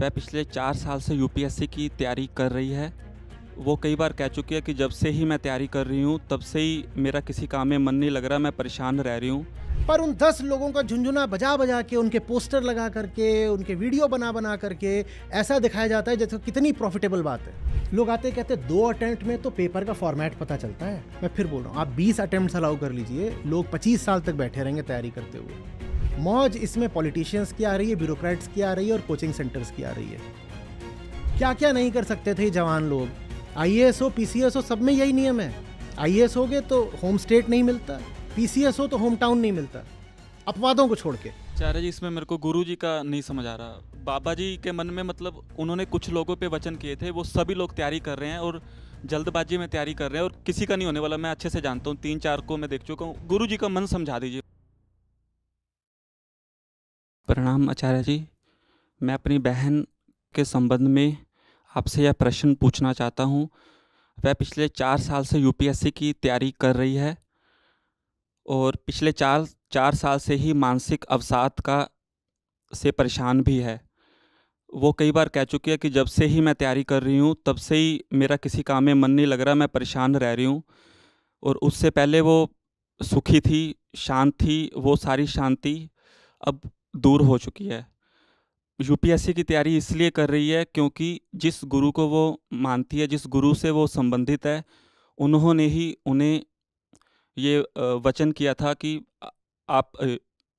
वह पिछले 4 साल से यूपीएससी की तैयारी कर रही है। वो कई बार कह चुकी है कि जब से ही मैं तैयारी कर रही हूँ तब से ही मेरा किसी काम में मन नहीं लग रहा, मैं परेशान रह रही हूँ। पर उन 10 लोगों का झुंझुना बजा बजा के, उनके पोस्टर लगा करके, उनके वीडियो बना बना करके ऐसा दिखाया जाता है जैसे कितनी प्रॉफिटेबल बात है। लोग आते कहते 2 अटेम्प्ट में तो पेपर का फॉर्मेट पता चलता है। मैं फिर बोल रहा हूँ, आप 20 अटेम्प्ट अलाउ कर लीजिए, लोग 25 साल तक बैठे रहेंगे तैयारी करते हुए। मौज इसमें पॉलिटिशियंस की आ रही है, ब्यूरोक्रेट्स की आ रही है और कोचिंग सेंटर्स की आ रही है। क्या क्या नहीं कर सकते थे जवान लोग। आईएएस हो, पीसीएस हो, सब में यही नियम है। आईएएस हो गए तो होम स्टेट नहीं मिलता, पीसीएस हो तो होम टाउन नहीं मिलता, अपवादों को छोड़ के। आचार्य जी, इसमें मेरे को गुरुजी का नहीं समझ आ रहा। बाबा जी के मन में मतलब उन्होंने कुछ लोगों पे वचन किए थे, वो सभी लोग तैयारी कर रहे हैं और जल्दबाजी में तैयारी कर रहे हैं और किसी का नहीं होने वाला। मैं अच्छे से जानता हूँ, 3-4 को मैं देख चुका हूँ। गुरुजी का मन समझा दीजिए। प्रणाम आचार्य जी, मैं अपनी बहन के संबंध में आपसे यह प्रश्न पूछना चाहता हूँ। वह पिछले 4 साल से यूपीएससी की तैयारी कर रही है और पिछले 4 साल से ही मानसिक अवसाद का से परेशान भी है। वो कई बार कह चुकी है कि जब से ही मैं तैयारी कर रही हूँ तब से ही मेरा किसी काम में मन नहीं लग रहा, मैं परेशान रह रही हूँ। और उससे पहले वो सुखी थी, शांत थी, वो सारी शांति अब दूर हो चुकी है। यूपीएससी की तैयारी इसलिए कर रही है क्योंकि जिस गुरु को वो मानती है, जिस गुरु से वो संबंधित है, उन्होंने ही उन्हें ये वचन किया था कि आप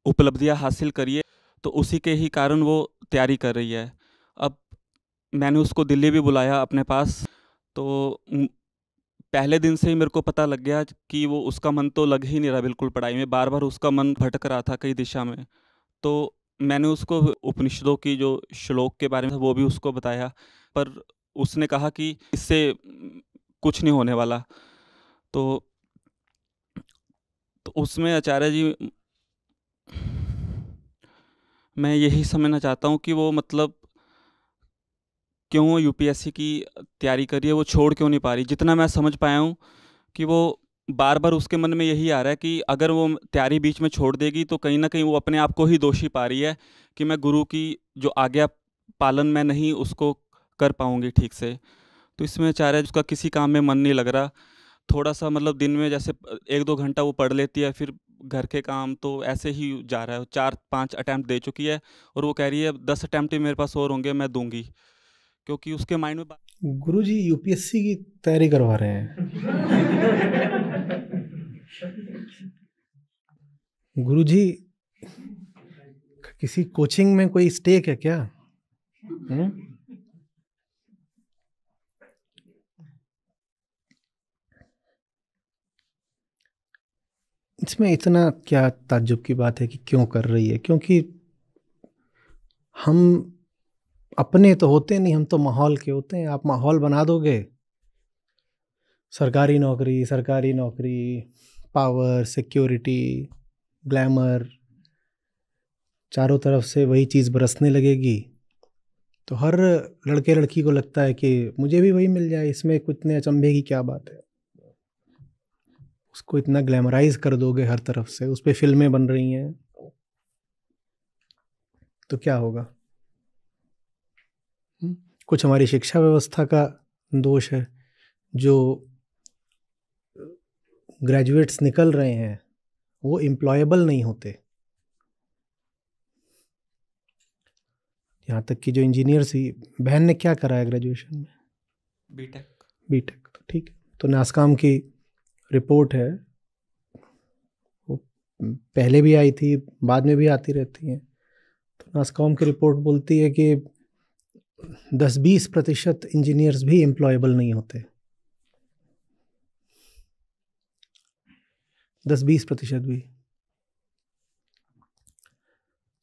उपलब्धियां हासिल करिए, तो उसी के ही कारण वो तैयारी कर रही है। अब मैंने उसको दिल्ली भी बुलाया अपने पास, तो पहले दिन से ही मेरे को पता लग गया कि वो उसका मन तो लग ही नहीं रहा बिल्कुल पढ़ाई में, बार-बार उसका मन भटक रहा था कई दिशा में। तो मैंने उसको उपनिषदों की जो श्लोक के बारे में वो भी उसको बताया, पर उसने कहा कि इससे कुछ नहीं होने वाला। तो उसमें आचार्य जी, मैं यही समझना चाहता हूँ कि वो मतलब क्यों यूपीएससी की तैयारी कर रही है, वो छोड़ क्यों नहीं पा रही। जितना मैं समझ पाया हूँ कि वो बार-बार उसके मन में यही आ रहा है कि अगर वो तैयारी बीच में छोड़ देगी तो कहीं न कहीं वो अपने आप को ही दोषी पा रही है कि मैं गुरु की जो आज्ञा पालन मैं नहीं उसको कर पाऊँगी ठीक से। तो इसमें आचार्य उसका किसी काम में मन नहीं लग रहा। थोड़ा-सा मतलब दिन में जैसे 1-2 घंटा वो पढ़ लेती है, फिर घर के काम तो ऐसे ही जा रहा है। 4-5 अटेम्प्ट दे चुकी है और वो कह रही है 10 अटेम्प्ट ही मेरे पास और होंगे, मैं दूँगी। क्योंकि उसके माइंड में गुरुजी यूपीएससी की तैयारी करवा रहे हैं। गुरुजी किसी कोचिंग में कोई स्टेक है क्या? इसमें इतना क्या ताज्जुब की बात है कि क्यों कर रही है? क्योंकि हम अपने तो होते नहीं, हम तो माहौल के होते हैं। आप माहौल बना दोगे, सरकारी नौकरी, पावर, सिक्योरिटी, ग्लैमर, चारों तरफ से वही चीज़ बरसने लगेगी, तो हर लड़के लड़की को लगता है कि मुझे भी वही मिल जाए, इसमें कुछ इतने अचंभे की क्या बात है। उसको इतना ग्लैमराइज कर दोगे हर तरफ से, उस पर फिल्में बन रही हैं, तो क्या होगा? कुछ हमारी शिक्षा व्यवस्था का दोष है। जो ग्रेजुएट्स निकल रहे हैं वो एम्प्लॉयबल नहीं होते। यहाँ तक कि जो इंजीनियर्स ही, बहन ने क्या करा है ग्रेजुएशन में? बीटेक। तो ठीक है, तो नासकाम की रिपोर्ट है, वो पहले भी आई थी, बाद में भी आती रहती हैं। तो नासकाम की रिपोर्ट बोलती है कि 10-20% इंजीनियर्स भी एम्प्लॉयबल नहीं होते। 10-20% भी,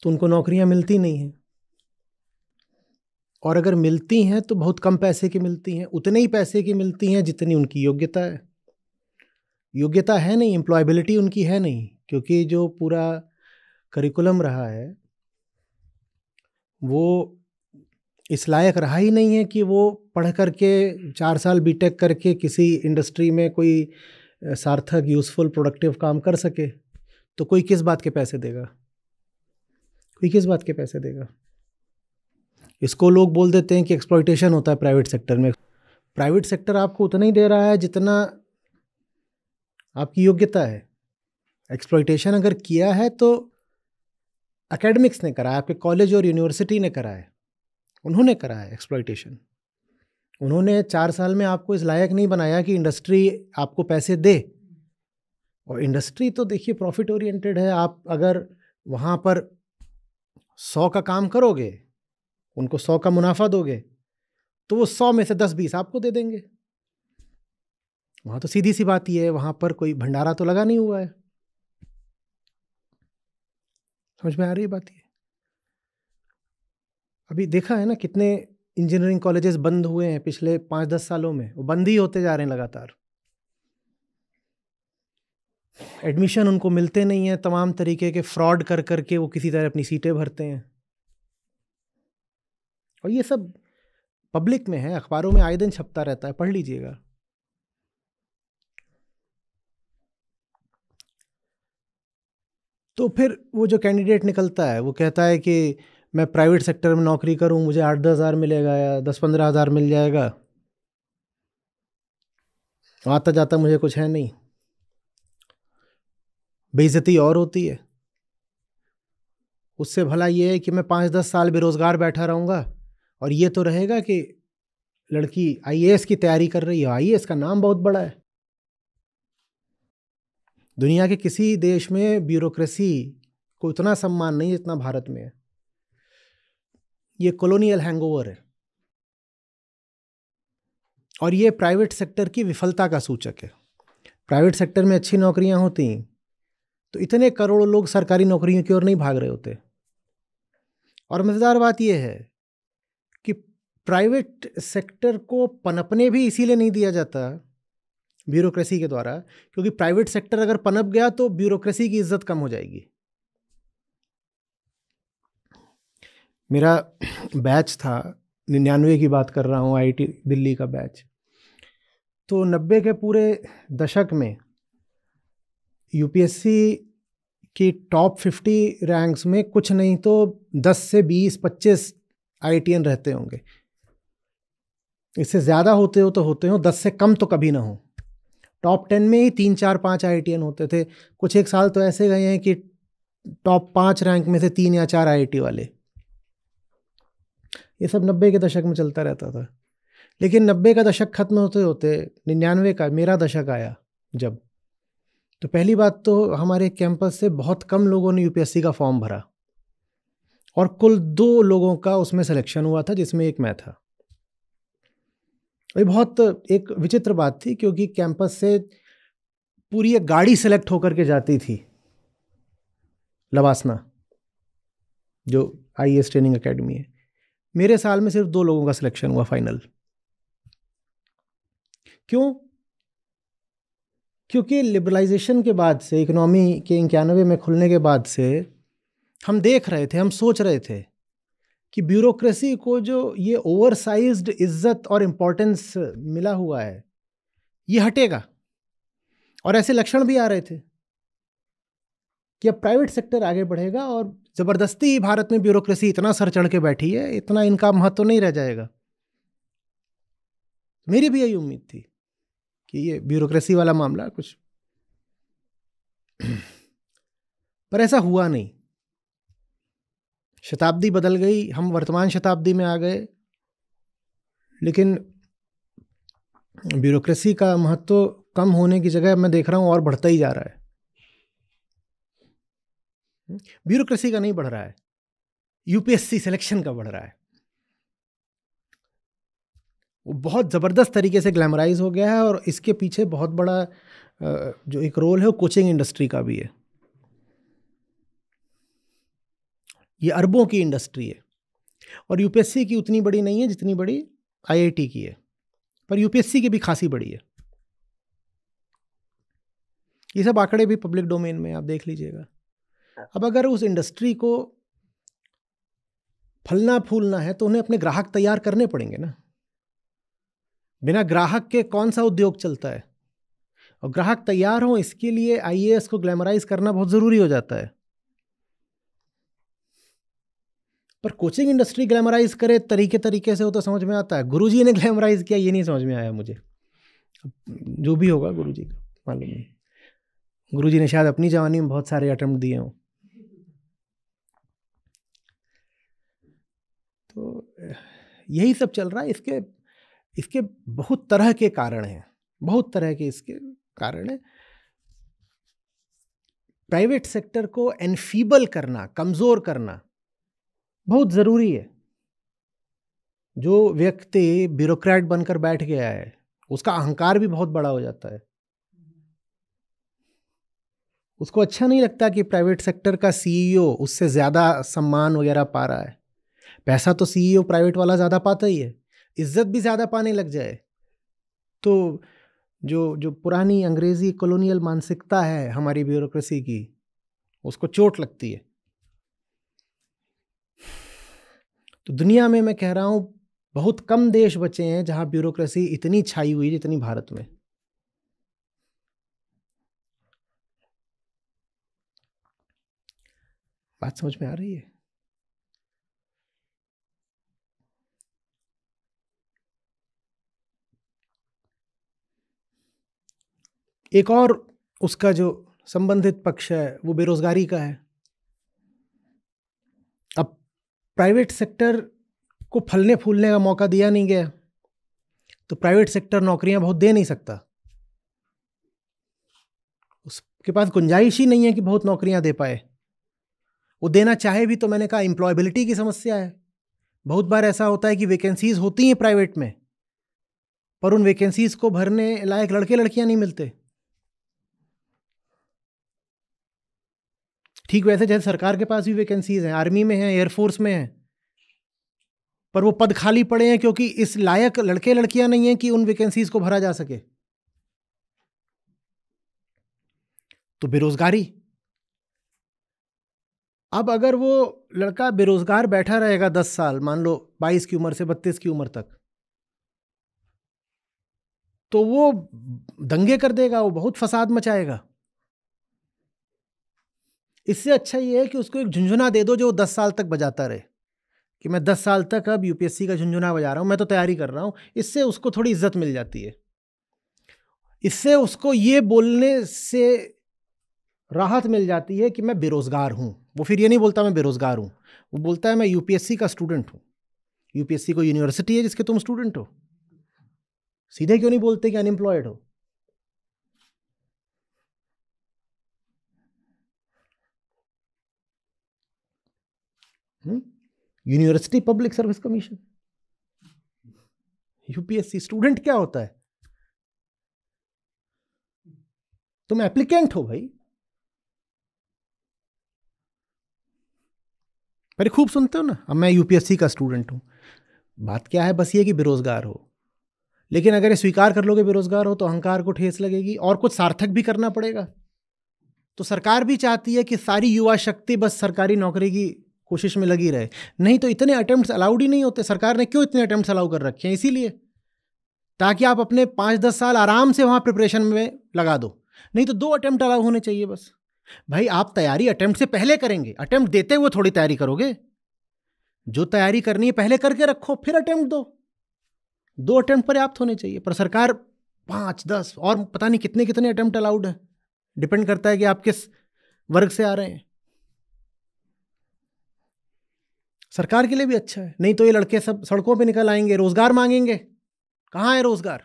तो उनको नौकरियां मिलती नहीं हैं, और अगर मिलती हैं तो बहुत कम पैसे की मिलती हैं, उतने ही पैसे की मिलती हैं जितनी उनकी योग्यता है। योग्यता है नहीं, एम्प्लॉयबिलिटी उनकी है नहीं, क्योंकि जो पूरा करिकुलम रहा है वो इस लायक रहा ही नहीं है कि वो पढ़ करके 4 साल बीटेक करके किसी इंडस्ट्री में कोई सार्थक, यूज़फुल, प्रोडक्टिव काम कर सके। तो कोई किस बात के पैसे देगा? कोई किस बात के पैसे देगा? इसको लोग बोल देते हैं कि एक्सप्लॉइटेशन होता है प्राइवेट सेक्टर में। प्राइवेट सेक्टर आपको उतना ही दे रहा है जितना आपकी योग्यता है। एक्सप्लॉइटेशन अगर किया है तो एकेडमिक्स ने करा है, आपके कॉलेज और यूनिवर्सिटी ने करा है, उन्होंने करा है एक्सप्लॉइटेशन। उन्होंने 4 साल में आपको इस लायक नहीं बनाया कि इंडस्ट्री आपको पैसे दे। और इंडस्ट्री तो देखिए प्रॉफिट ओरिएंटेड है। आप अगर वहाँ पर 100 का काम करोगे, उनको 100 का मुनाफा दोगे, तो वो 100 में से 10-20 आपको दे देंगे। वहाँ तो सीधी सी बात ही है, वहाँ पर कोई भंडारा तो लगा नहीं हुआ है। समझ में आ रही बात ये? अभी देखा है ना कितने इंजीनियरिंग कॉलेजेस बंद हुए हैं पिछले 5-10 सालों में, वो बंद ही होते जा रहे हैं लगातार। एडमिशन उनको मिलते नहीं है, तमाम तरीके के फ्रॉड कर करके वो किसी तरह अपनी सीटें भरते हैं। और ये सब पब्लिक में है, अखबारों में आए दिन छपता रहता है, पढ़ लीजिएगा। तो फिर वो जो कैंडिडेट निकलता है वो कहता है कि मैं प्राइवेट सेक्टर में नौकरी करूं, मुझे 8-10 हज़ार मिलेगा या 10-15 हज़ार मिल जाएगा, आता जाता मुझे कुछ है नहीं। बेइज्जती और होती है। उससे भला ये है कि मैं 5-10 साल बेरोजगार बैठा रहूँगा और ये तो रहेगा कि लड़की आईएएस की तैयारी कर रही है। आईएएस का नाम बहुत बड़ा है। दुनिया के किसी देश में ब्यूरोक्रेसी को इतना सम्मान नहीं जितना भारत में है। ये कॉलोनियल हैंगओवर है और ये प्राइवेट सेक्टर की विफलता का सूचक है। प्राइवेट सेक्टर में अच्छी नौकरियां होती तो इतने करोड़ों लोग सरकारी नौकरियों की ओर नहीं भाग रहे होते। और मज़ेदार बात यह है कि प्राइवेट सेक्टर को पनपने भी इसीलिए नहीं दिया जाता ब्यूरोक्रेसी के द्वारा, क्योंकि प्राइवेट सेक्टर अगर पनप गया तो ब्यूरोक्रेसी की इज्जत कम हो जाएगी। मेरा बैच था, 99 की बात कर रहा हूँ, आईआईटी दिल्ली का बैच। तो 90 के पूरे दशक में यूपीएससी की टॉप 50 रैंक्स में कुछ नहीं तो 10 से 20-25 आईआईटीएन रहते होंगे। इससे ज़्यादा होते हो तो होते हो, 10 से कम तो कभी ना हो। टॉप 10 में ही 3-4-5 आईआईटीएन होते थे। कुछ एक साल तो ऐसे गए हैं कि टॉप 5 रैंक में से 3 या 4 आईआईटी वाले। ये सब 90 के दशक में चलता रहता था। लेकिन 90 का दशक खत्म होते होते 99 का मेरा दशक आया जब, तो पहली बात तो हमारे कैंपस से बहुत कम लोगों ने यूपीएससी का फॉर्म भरा और कुल 2 लोगों का उसमें सिलेक्शन हुआ था, जिसमें एक मैं था। ये बहुत एक विचित्र बात थी, क्योंकि कैंपस से पूरी एक गाड़ी सेलेक्ट होकर के जाती थी लवासना, जो आईएएस ट्रेनिंग एकेडमी है। मेरे साल में सिर्फ 2 लोगों का सिलेक्शन हुआ फाइनल। क्यों? क्योंकि लिबरलाइजेशन के बाद से, इकोनॉमी के 91 में खुलने के बाद से हम देख रहे थे, हम सोच रहे थे कि ब्यूरोक्रेसी को जो ये ओवरसाइज्ड इज्जत और इम्पोर्टेंस मिला हुआ है ये हटेगा। और ऐसे लक्षण भी आ रहे थे कि अब प्राइवेट सेक्टर आगे बढ़ेगा और ज़बरदस्ती ही भारत में ब्यूरोक्रेसी इतना सर चढ़ के बैठी है, इतना इनका महत्व नहीं रह जाएगा। मेरी भी यही उम्मीद थी कि ये ब्यूरोक्रेसी वाला मामला कुछ पर ऐसा हुआ नहीं। शताब्दी बदल गई, हम वर्तमान शताब्दी में आ गए, लेकिन ब्यूरोक्रेसी का महत्व कम होने की जगह मैं देख रहा हूं और बढ़ता ही जा रहा है। ब्यूरोक्रेसी का नहीं बढ़ रहा है, यूपीएससी सिलेक्शन का बढ़ रहा है। वो बहुत ज़बरदस्त तरीके से ग्लैमराइज हो गया है और इसके पीछे बहुत बड़ा जो एक रोल है वो कोचिंग इंडस्ट्री का भी है। ये अरबों की इंडस्ट्री है और यूपीएससी की उतनी बड़ी नहीं है जितनी बड़ी आईआईटी की है, पर यूपीएससी की भी खासी बड़ी है। ये सब आंकड़े भी पब्लिक डोमेन में, आप देख लीजिएगा। अब अगर उस इंडस्ट्री को फलना फूलना है तो उन्हें अपने ग्राहक तैयार करने पड़ेंगे ना। बिना ग्राहक के कौन सा उद्योग चलता है? और ग्राहक तैयार हो इसके लिए आईएएस को ग्लैमराइज करना बहुत ज़रूरी हो जाता है। पर कोचिंग इंडस्ट्री ग्लैमराइज करे तरीके तरीके से, वो तो समझ में आता है। गुरुजी ने ग्लैमराइज किया ये नहीं समझ में आया मुझे। जो भी होगा गुरुजी का मालूम नहीं। गुरुजी ने शायद अपनी जवानी में बहुत सारे अटेम्प्ट दिए हों। तो यही सब चल रहा है। इसके बहुत तरह के कारण हैं, बहुत तरह के इसके कारण हैं। प्राइवेट सेक्टर को एनफीबल करना, कमज़ोर करना बहुत ज़रूरी है। जो व्यक्ति ब्यूरोक्रेट बनकर बैठ गया है उसका अहंकार भी बहुत बड़ा हो जाता है। उसको अच्छा नहीं लगता कि प्राइवेट सेक्टर का सीईओ उससे ज़्यादा सम्मान वगैरह पा रहा है। पैसा तो सीईओ प्राइवेट वाला ज़्यादा पाता ही है, इज्जत भी ज़्यादा पाने लग जाए तो जो पुरानी अंग्रेज़ी कॉलोनियल मानसिकता है हमारी ब्यूरोक्रेसी की, उसको चोट लगती है। तो दुनिया में मैं कह रहा हूँ बहुत कम देश बचे हैं जहाँ ब्यूरोक्रेसी इतनी छाई हुई जितनी भारत में। बात समझ में आ रही है? एक और उसका जो संबंधित पक्ष है वो बेरोजगारी का है। अब प्राइवेट सेक्टर को फलने फूलने का मौका दिया नहीं गया तो प्राइवेट सेक्टर नौकरियां बहुत दे नहीं सकता। उसके पास गुंजाइश ही नहीं है कि बहुत नौकरियां दे पाए। वो देना चाहे भी तो मैंने कहा एम्प्लॉयबिलिटी की समस्या है। बहुत बार ऐसा होता है कि वैकेंसीज होती हैं प्राइवेट में पर उन वैकेंसीज को भरने लायक लड़के लड़कियां नहीं मिलते। ठीक वैसे जैसे सरकार के पास भी वैकेंसीज हैं, आर्मी में हैं, एयरफोर्स में हैं, पर वो पद खाली पड़े हैं क्योंकि इस लायक लड़के लड़कियां नहीं हैं कि उन वैकेंसीज को भरा जा सके। तो बेरोजगारी। अब अगर वो लड़का बेरोजगार बैठा रहेगा 10 साल, मान लो 22 की उम्र से 32 की उम्र तक, तो वो दंगे कर देगा, वो बहुत फसाद मचाएगा। इससे अच्छा ये है कि उसको एक झुंझुना दे दो जो 10 साल तक बजाता रहे कि मैं 10 साल तक अब यूपीएससी का झुंझुना बजा रहा हूं, मैं तो तैयारी कर रहा हूं। इससे उसको थोड़ी इज्जत मिल जाती है। इससे उसको ये बोलने से राहत मिल जाती है कि मैं बेरोजगार हूं। वो फिर ये नहीं बोलता मैं बेरोजगार हूं, वो बोलता है मैं यूपीएससी का स्टूडेंट हूं। यूपीएससी को यूनिवर्सिटी है जिसके तुम स्टूडेंट हो। सीधे क्यों नहीं बोलते कि अनएम्प्लॉयड हो? University public service commission, UPSC. Student क्या होता है? तुम एप्लीकेंट हो भाई। पर खूब सुनते हो ना, अब मैं यूपीएससी का स्टूडेंट हूं। बात क्या है? बस ये कि बेरोजगार हो। लेकिन अगर ये स्वीकार कर लोगे बेरोजगार हो तो अहंकार को ठेस लगेगी और कुछ सार्थक भी करना पड़ेगा। तो सरकार भी चाहती है कि सारी युवा शक्ति बस सरकारी नौकरी की कोशिश में लगी रहे। नहीं तो इतने अटेम्प्ट्स अलाउड ही नहीं होते। सरकार ने क्यों इतने अटेम्प्ट्स अलाउ कर रखे हैं? इसीलिए ताकि आप अपने 5-10 साल आराम से वहां प्रिपरेशन में लगा दो। नहीं तो 2 अटेम्प्ट अलाउ होने चाहिए बस। भाई आप तैयारी अटेम्प्ट से पहले करेंगे, अटेम्प्ट देते हुए थोड़ी तैयारी करोगे। जो तैयारी करनी है पहले करके रखो, फिर अटेम्प्ट दो। 2 अटेम्प्ट पर्याप्त होने चाहिए। पर सरकार 5-10 और पता नहीं कितने कितने अटेम्प्ट अलाउड है। डिपेंड करता है कि आप किस वर्ग से आ रहे हैं। सरकार के लिए भी अच्छा है। नहीं तो ये लड़के सब सड़कों पे निकल आएंगे, रोजगार मांगेंगे। कहाँ है रोजगार?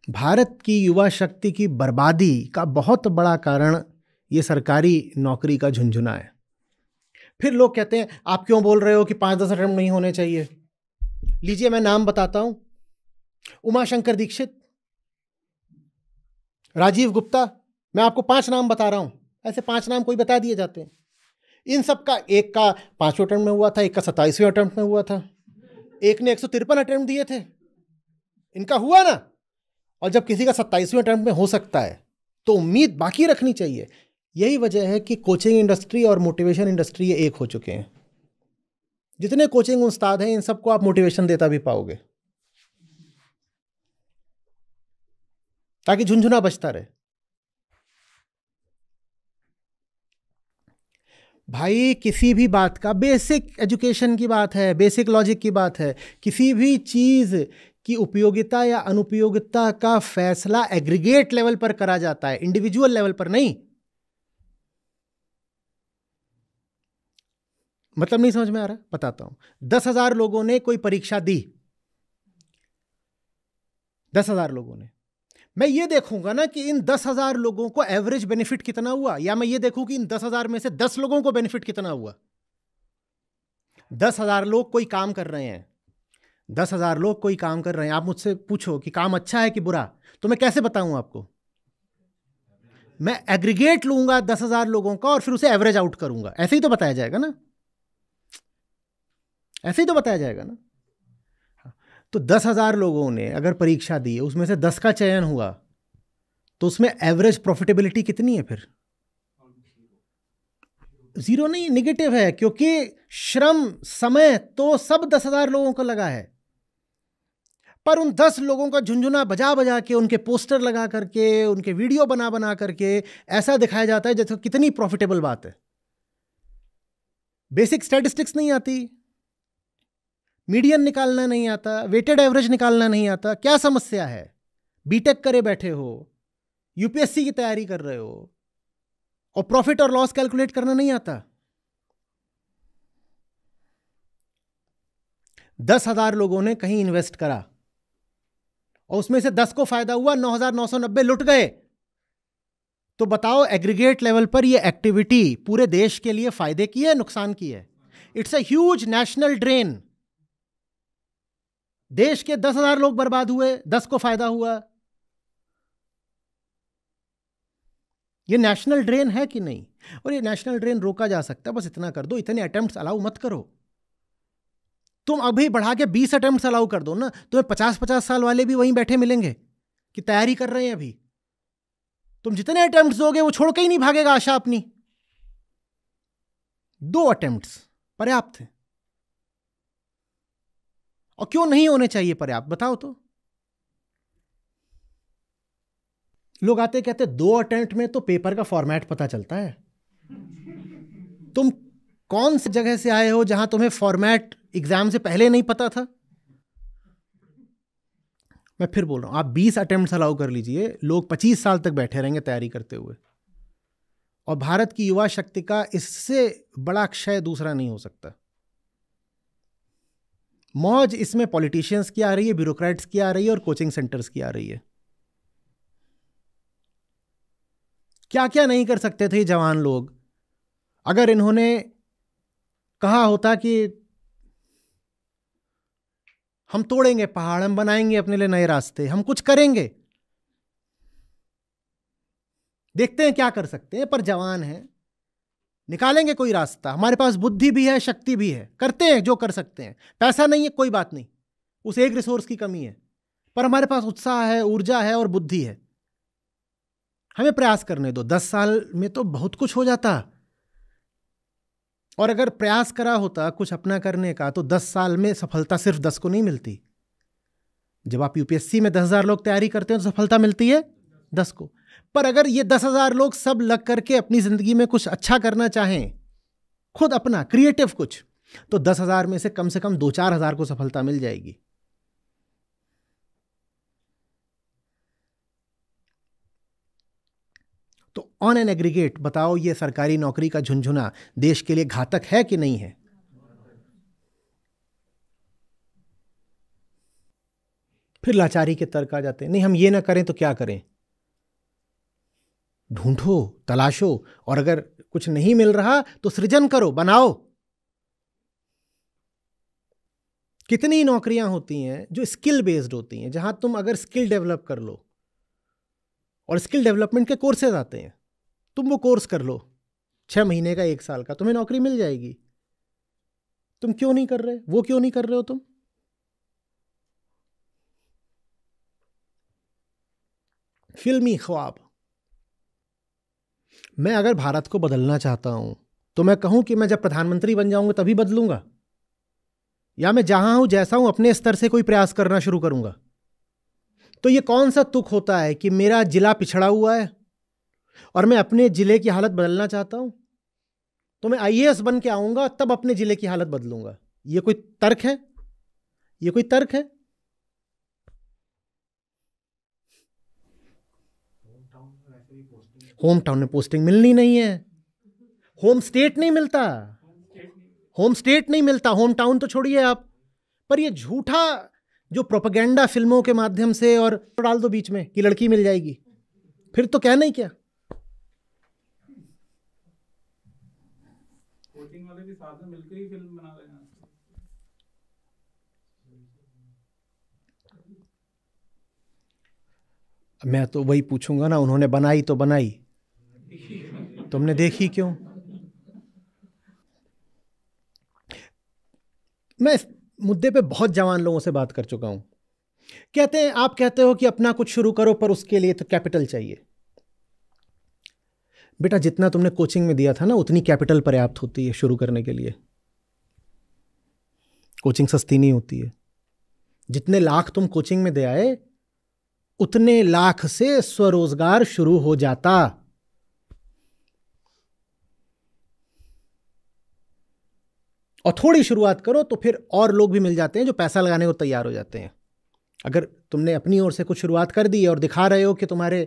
भारत की युवा शक्ति की बर्बादी का बहुत बड़ा कारण ये सरकारी नौकरी का झुंझुना है। फिर लोग कहते हैं आप क्यों बोल रहे हो कि 5-10 अटेम्प्ट नहीं होने चाहिए? लीजिए मैं नाम बताता हूं। उमाशंकर दीक्षित, राजीव गुप्ता, मैं आपको 5 नाम बता रहा हूं। ऐसे 5 नाम कोई बता दिए जाते हैं। इन सब का एक का 5वें अटेम्प्ट में हुआ था, एक का 27वें अटेम्प्ट में हुआ था, एक ने 153 अटेम्प्ट दिए थे। इनका हुआ ना। और जब किसी का 27वें अटेम्प्ट में हो सकता है तो उम्मीद बाकी रखनी चाहिए। यही वजह है कि कोचिंग इंडस्ट्री और मोटिवेशन इंडस्ट्री ये एक हो चुके हैं। जितने कोचिंग उस्ताद हैं इन सबको आप मोटिवेशन देता भी पाओगे। ताकि झुंझुना बजता रहे। भाई किसी भी बात का, बेसिक एजुकेशन की बात है, बेसिक लॉजिक की बात है, किसी भी चीज की उपयोगिता या अनुपयोगिता का फैसला एग्रीगेट लेवल पर करा जाता है, इंडिविजुअल लेवल पर नहीं। मतलब नहीं समझ में आ रहा? बताता हूं। 10,000 लोगों ने कोई परीक्षा दी, 10,000 लोगों ने। मैं ये देखूंगा ना कि इन 10,000 लोगों को एवरेज बेनिफिट कितना हुआ, या मैं ये देखूं कि इन 10,000 में से 10 लोगों को बेनिफिट कितना हुआ। 10,000 लोग कोई काम कर रहे हैं, 10,000 लोग कोई काम कर रहे हैं। आप मुझसे पूछो कि काम अच्छा है कि बुरा, तो मैं कैसे बताऊं आपको? मैं एग्रीगेट लूंगा 10,000 लोगों का और फिर उसे एवरेज आउट करूंगा। ऐसे ही तो बताया जाएगा ना, ऐसे ही तो बताया जाएगा ना। तो 10,000 लोगों ने अगर परीक्षा दी, उसमें से 10 का चयन हुआ, तो उसमें एवरेज प्रॉफिटेबिलिटी कितनी है? फिर जीरो नहीं, निगेटिव है, क्योंकि श्रम समय तो सब 10,000 लोगों को लगा है, पर उन 10 लोगों का झुंझुना बजा बजा के, उनके पोस्टर लगा करके, उनके वीडियो बना बना करके ऐसा दिखाया जाता है जैसे कितनी प्रॉफिटेबल बात है। बेसिक स्टैटिस्टिक्स नहीं आती, मीडियन निकालना नहीं आता, वेटेड एवरेज निकालना नहीं आता। क्या समस्या है? बीटेक करे बैठे हो, यूपीएससी की तैयारी कर रहे हो, और प्रॉफिट और लॉस कैलकुलेट करना नहीं आता। 10,000 लोगों ने कहीं इन्वेस्ट करा और उसमें से 10 को फायदा हुआ, 9,990 लुट गए। तो बताओ एग्रीगेट लेवल पर यह एक्टिविटी पूरे देश के लिए फायदे की है, नुकसान की है? It's a huge national drain. देश के 10,000 लोग बर्बाद हुए, 10 को फायदा हुआ। ये नेशनल ड्रेन है कि नहीं? और ये नेशनल ड्रेन रोका जा सकता है, बस इतना कर दो, इतने अटेम्प्ट्स अलाउ मत करो। तुम अभी बढ़ा के 20 अटेम्प्ट्स अलाउ कर दो ना, तुम्हें 50-50 साल वाले भी वहीं बैठे मिलेंगे कि तैयारी कर रहे हैं अभी। तुम जितने अटेम्प्ट्स दोगे वो छोड़ के ही नहीं भागेगा आशा अपनी। 2 अटेम्प्ट्स पर्याप्त है। और क्यों नहीं होने चाहिए पर्याप्त, बताओ तो। लोग आते कहते 2 अटेम्प्ट में तो पेपर का फॉर्मेट पता चलता है। तुम कौन सी जगह से आए हो जहां तुम्हें फॉर्मेट एग्जाम से पहले नहीं पता था? मैं फिर बोल रहा हूं, आप 20 अटेम्प्ट्स अलाउ कर लीजिए, लोग 25 साल तक बैठे रहेंगे तैयारी करते हुए। और भारत की युवा शक्ति का इससे बड़ा क्षय दूसरा नहीं हो सकता। मौज इसमें पॉलिटिशियंस की आ रही है, ब्यूरोक्रेट्स की आ रही है, और कोचिंग सेंटर्स की आ रही है। क्या क्या नहीं कर सकते थे जवान लोग अगर इन्होंने कहा होता कि हम तोड़ेंगे पहाड़, हम बनाएंगे अपने लिए नए रास्ते, हम कुछ करेंगे, देखते हैं क्या कर सकते हैं। पर जवान हैं, निकालेंगे कोई रास्ता। हमारे पास बुद्धि भी है, शक्ति भी है, करते हैं जो कर सकते हैं। पैसा नहीं है कोई बात नहीं, उस एक रिसोर्स की कमी है, पर हमारे पास उत्साह है, ऊर्जा है और बुद्धि है। हमें प्रयास करने दो। 10 साल में तो बहुत कुछ हो जाता, और अगर प्रयास करा होता कुछ अपना करने का तो 10 साल में सफलता सिर्फ 10 को नहीं मिलती। जब आप यूपीएससी में 10,000 लोग तैयारी करते हैं तो सफलता मिलती है 10 को। पर अगर ये 10,000 लोग सब लग करके अपनी जिंदगी में कुछ अच्छा करना चाहें, खुद अपना क्रिएटिव कुछ, तो 10,000 में से कम 2-4 हज़ार को सफलता मिल जाएगी। तो ऑन एन एग्रीगेट बताओ, ये सरकारी नौकरी का झुंझुना देश के लिए घातक है कि नहीं है? फिर लाचारी के तर्क आ जाते हैं, नहीं हम ये ना करें तो क्या करें? ढूंढो, तलाशो, और अगर कुछ नहीं मिल रहा तो सृजन करो, बनाओ। कितनी नौकरियां होती हैं जो स्किल बेस्ड होती हैं, जहां तुम अगर स्किल डेवलप कर लो, और स्किल डेवलपमेंट के कोर्सेज आते हैं, तुम वो कोर्स कर लो 6 महीने का, 1 साल का, तुम्हें नौकरी मिल जाएगी। तुम क्यों नहीं कर रहे? वो क्यों नहीं कर रहे हो तुम? फिल्मी ख्वाब। मैं अगर भारत को बदलना चाहता हूं तो मैं कहूं कि मैं जब प्रधानमंत्री बन जाऊंगा तभी बदलूंगा, या मैं जहां हूं जैसा हूं अपने स्तर से कोई प्रयास करना शुरू करूंगा? तो ये कौन सा तुक होता है कि मेरा जिला पिछड़ा हुआ है और मैं अपने जिले की हालत बदलना चाहता हूं, तो मैं आईएएस बन के आऊंगा तब अपने जिले की हालत बदलूंगा? ये कोई तर्क है? ये कोई तर्क है? होम टाउन में पोस्टिंग मिलनी नहीं है, होम स्टेट नहीं मिलता, होम स्टेट नहीं मिलता, होम टाउन तो छोड़िए आप। पर ये झूठा जो प्रोपेगेंडा फिल्मों के माध्यम से और डाल दो बीच में कि लड़की मिल जाएगी, फिर तो क्या नहीं क्या। कोचिंग वाले भी साथ में मिलकर ही फिल्म बना रहे हैं। मैं तो वही पूछूंगा ना, उन्होंने बनाई तो बनाई, तुमने देखी क्यों? मैं इस मुद्दे पे बहुत जवान लोगों से बात कर चुका हूं। कहते हैं, आप कहते हो कि अपना कुछ शुरू करो पर उसके लिए तो कैपिटल चाहिए। बेटा, जितना तुमने कोचिंग में दिया था ना उतनी कैपिटल पर्याप्त होती है शुरू करने के लिए। कोचिंग सस्ती नहीं होती है। जितने लाख तुम कोचिंग में दे आए उतने लाख से स्वरोजगार शुरू हो जाता। और थोड़ी शुरुआत करो तो फिर और लोग भी मिल जाते हैं जो पैसा लगाने को तैयार हो जाते हैं। अगर तुमने अपनी ओर से कुछ शुरुआत कर दी और दिखा रहे हो कि तुम्हारे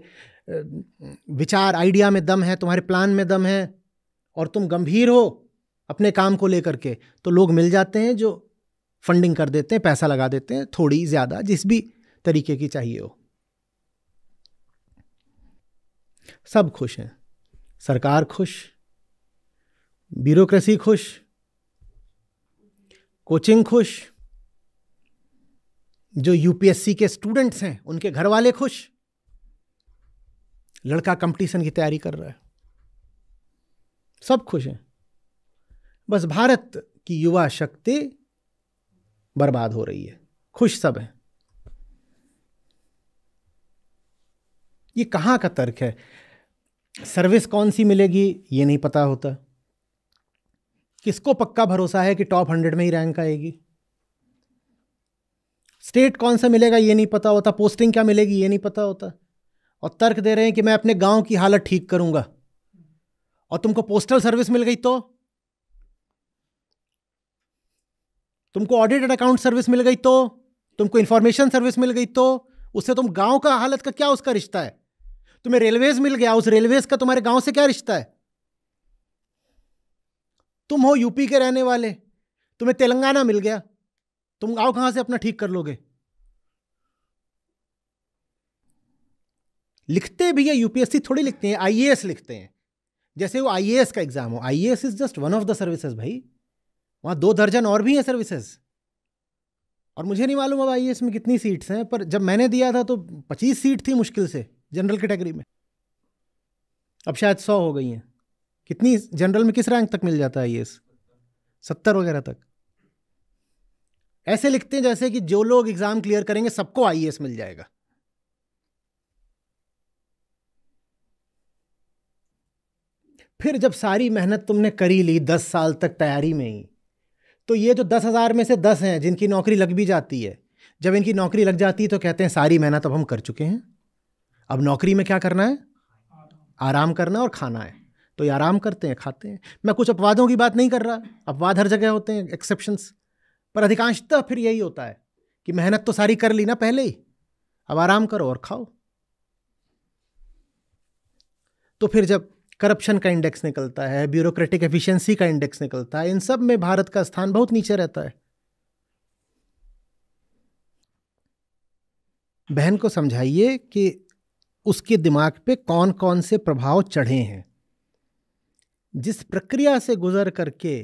विचार, आइडिया में दम है, तुम्हारे प्लान में दम है और तुम गंभीर हो अपने काम को लेकर के, तो लोग मिल जाते हैं जो फंडिंग कर देते हैं, पैसा लगा देते हैं, थोड़ी ज़्यादा, जिस भी तरीके की चाहिए हो। सब खुश हैं, सरकार खुश, ब्यूरोक्रेसी खुश, कोचिंग खुश, जो यूपीएससी के स्टूडेंट्स हैं उनके घर वाले खुश, लड़का कंपटीशन की तैयारी कर रहा है, सब खुश हैं। बस भारत की युवा शक्ति बर्बाद हो रही है, खुश सब हैं। ये कहाँ का तर्क है? सर्विस कौन सी मिलेगी ये नहीं पता होता, किसको पक्का भरोसा है कि टॉप 100 में ही रैंक आएगी, स्टेट कौन सा मिलेगा ये नहीं पता होता, पोस्टिंग क्या मिलेगी ये नहीं पता होता, और तर्क दे रहे हैं कि मैं अपने गांव की हालत ठीक करूंगा। और तुमको पोस्टल सर्विस मिल गई तो, तुमको ऑडिटेड अकाउंट सर्विस मिल गई तो, तुमको इंफॉर्मेशन सर्विस मिल गई तो, उससे तुम गांव का हालत का क्या उसका रिश्ता है? तुम्हें रेलवेज मिल गया, उस रेलवेज का तुम्हारे गांव से क्या रिश्ता है? तुम हो यूपी के रहने वाले, तुम्हें तेलंगाना मिल गया, तुम गांव कहां से अपना ठीक कर लोगे? लिखते भी है यूपीएससी, थोड़ी लिखते हैं, आईएएस लिखते हैं, जैसे वो आईएएस का एग्जाम हो। IAS is just one of the services भाई, वहां 2 दर्जन और भी हैं सर्विसेज। और मुझे नहीं मालूम अब आईएएस में कितनी सीट्स हैं, पर जब मैंने दिया था तो 25 सीट थी मुश्किल से जनरल कैटेगरी में, अब शायद 100 हो गई हैं। कितनी जनरल में किस रैंक तक मिल जाता है आईएएस? 70 वगैरह तक। ऐसे लिखते हैं जैसे कि जो लोग एग्जाम क्लियर करेंगे सबको आईएएस मिल जाएगा। फिर जब सारी मेहनत तुमने करी ली 10 साल तक तैयारी में ही, तो ये जो 10,000 में से 10 हैं जिनकी नौकरी लग भी जाती है, जब इनकी नौकरी लग जाती है तो कहते हैं सारी मेहनत अब हम कर चुके हैं, अब नौकरी में क्या करना है? आराम करना और खाना है। तो ये आराम करते हैं, खाते हैं। मैं कुछ अपवादों की बात नहीं कर रहा, अपवाद हर जगह होते हैं, एक्सेप्शंस, पर अधिकांशतः फिर यही होता है कि मेहनत तो सारी कर ली ना पहले ही, अब आराम करो और खाओ। तो फिर जब करप्शन का इंडेक्स निकलता है, ब्यूरोक्रेटिक एफिशिएंसी का इंडेक्स निकलता है, इन सब में भारत का स्थान बहुत नीचे रहता है। बहन को समझाइए कि उसके दिमाग पे कौन कौन से प्रभाव चढ़े हैं, जिस प्रक्रिया से गुजर करके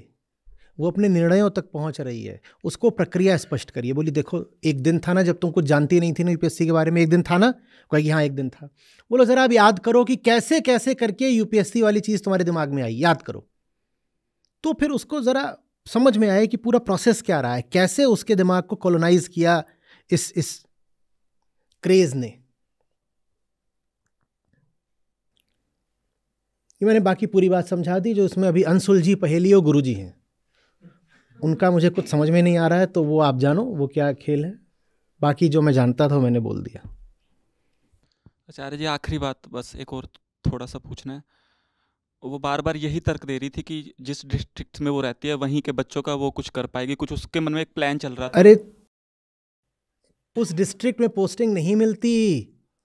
वो अपने निर्णयों तक पहुंच रही है, उसको प्रक्रिया स्पष्ट करिए। बोली देखो, एक दिन था ना जब तुम कुछ जानती नहीं थी ना यूपीएससी के बारे में, एक दिन था ना? कहेगी हाँ एक दिन था। बोलो जरा अब याद करो कि कैसे कैसे करके यूपीएससी वाली चीज़ तुम्हारे दिमाग में आई, याद करो। तो फिर उसको ज़रा समझ में आए कि पूरा प्रोसेस क्या रहा है, कैसे उसके दिमाग को कॉलोनाइज किया इस क्रेज ने। ये मैंने बाकी पूरी बात समझा दी, जो उसमें अभी अनसुलझी पहेली और गुरुजी हैं उनका मुझे कुछ समझ में नहीं आ रहा है, तो वो आप जानो वो क्या खेल है। बाकी जो मैं जानता था मैंने बोल दिया। आचार्य जी, आखिरी बात, बस एक और थोड़ा सा पूछना है। वो बार बार यही तर्क दे रही थी कि जिस डिस्ट्रिक्ट में वो रहती है वहीं के बच्चों का वो कुछ कर पाएगी, कुछ उसके मन में एक प्लान चल रहा था। अरे उस डिस्ट्रिक्ट में पोस्टिंग नहीं मिलती।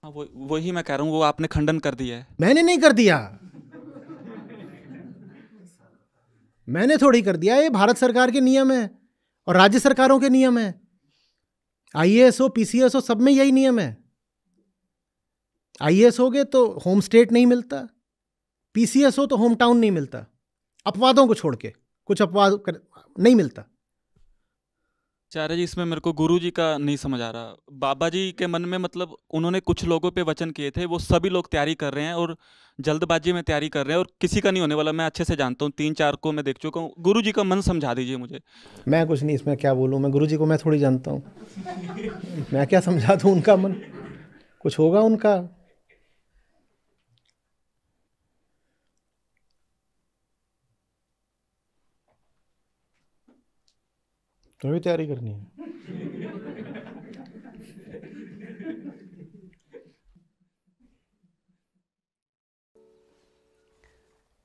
हाँ, वही मैं कह रहा हूँ, वो आपने खंडन कर दिया है। मैंने नहीं कर दिया, मैंने थोड़ी कर दिया, ये भारत सरकार के नियम है और राज्य सरकारों के नियम है। आईएएस हो, पीसीएस हो, सब में यही नियम है। आईएएस हो गए तो होम स्टेट नहीं मिलता, पीसीएस हो तो होम टाउन नहीं मिलता, अपवादों को छोड़ के कुछ नहीं मिलता। आचार्य जी, इसमें मेरे को गुरु जी का नहीं समझ आ रहा। बाबा जी के मन में, मतलब उन्होंने कुछ लोगों पे वचन किए थे, वो सभी लोग तैयारी कर रहे हैं और जल्दबाजी में तैयारी कर रहे हैं और किसी का नहीं होने वाला। मैं अच्छे से जानता हूँ, 3-4 को मैं देख चुका हूँ। गुरु जी का मन समझा दीजिए मुझे। मैं कुछ नहीं, इसमें क्या बोलूँ, मैं गुरु जी को मैं थोड़ी जानता हूँ, मैं क्या समझा दूँ उनका मन, कुछ होगा उनका। तुम्हें भी तैयारी करनी है।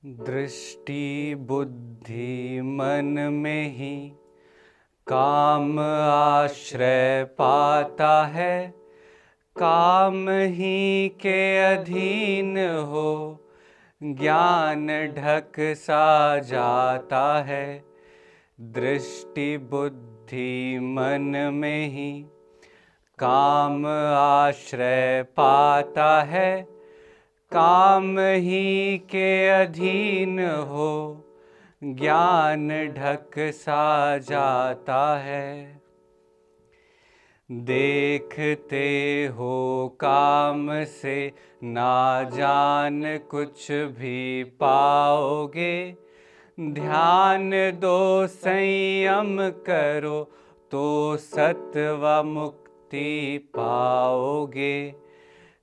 दृष्टि बुद्धि मन में ही काम आश्रय पाता है, काम ही के अधीन हो ज्ञान ढक सा जाता है। दृष्टि बुद्धि मन में ही काम आश्रय पाता है, काम ही के अधीन हो ज्ञान ढक सा जाता है। देखते हो काम से ना जान कुछ भी पाओगे, ध्यान दो संयम करो तो सत्व मुक्ति पाओगे।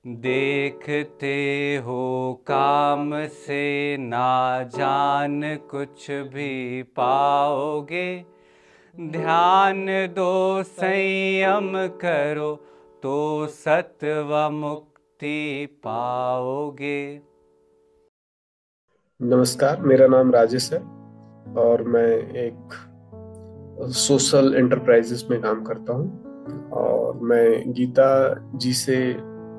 देखते हो काम से ना जान कुछ भी पाओगे, ध्यान दो संयम करो तो सत्व मुक्ति पाओगे। नमस्कार, मेरा नाम राजेश है और मैं एक सोशल एंटरप्राइजेस में काम करता हूँ और मैं गीता जी से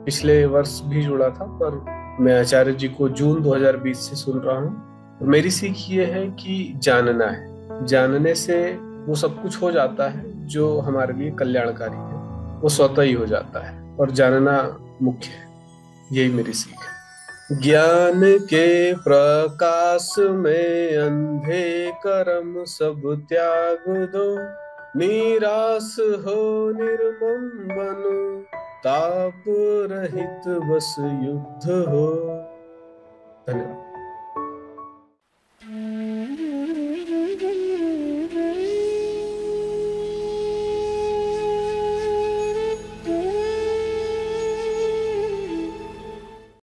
पिछले वर्ष भी जुड़ा था, पर मैं आचार्य जी को जून 2020 से सुन रहा हूँ। मेरी सीख ये है कि जानना है, जानने से वो सब कुछ हो जाता है जो हमारे लिए कल्याणकारी है, वो स्वतः ही हो जाता है और जानना मुख्य है। यही मेरी सीख है। ज्ञान के प्रकाश में अंधे कर्म सब त्याग दो, निराश हो निर्मम बनो, ताप रहित बस युद्ध हो। धन्यवाद।